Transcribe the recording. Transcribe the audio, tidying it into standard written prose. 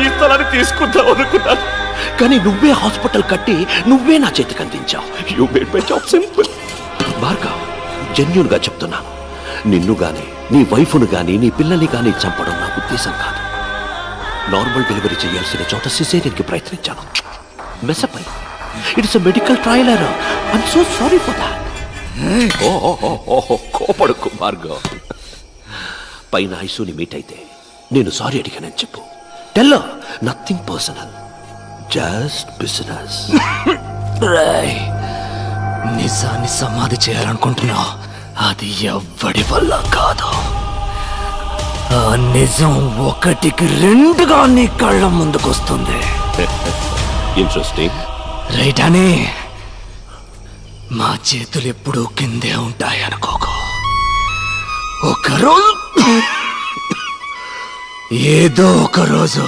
ఈ స్థలాన్ని తీసుకుందాం అనుకున్నాను, కానీ నువ్వే హాస్పిటల్ కట్టి నువ్వే నా చేతికి అందించావు. You made my job simple. Bhargav, genuine గా చెప్తున్నాను, నిన్ను గాని నీ వైఫ్ను గాని నీ పిల్లల్ని గాని చంపడం నా ఉద్దేశం కాదు. నార్మల్ డెలివరీ చేయాల్సిన చోట సిజేరియన్కి ప్రయత్నించాను. మెసప్ అయింది. It's a medical trial error. I'm so sorry for that. కోపడుకు భార్గవ్. పైన ఐసూని మీట్ అయితే నేను సారీ అడిగానని చెప్పు. Tell her nothing personal, just business. నిజాన్ని సమాధి చేయాలనుకుంటున్నావు, అది ఎవ్వడి వల్ల కాదు. ఆ నిజం ఒకటికి రెండుగా నీ కళ్ళ ముందుకొస్తుంది. ఇంట్రెస్టింగ్ రైట్ అని మా చేతులు ఎప్పుడూ కిందే ఉంటాయి అనుకోకు. ఒకరోజు ఏదో ఒక రోజు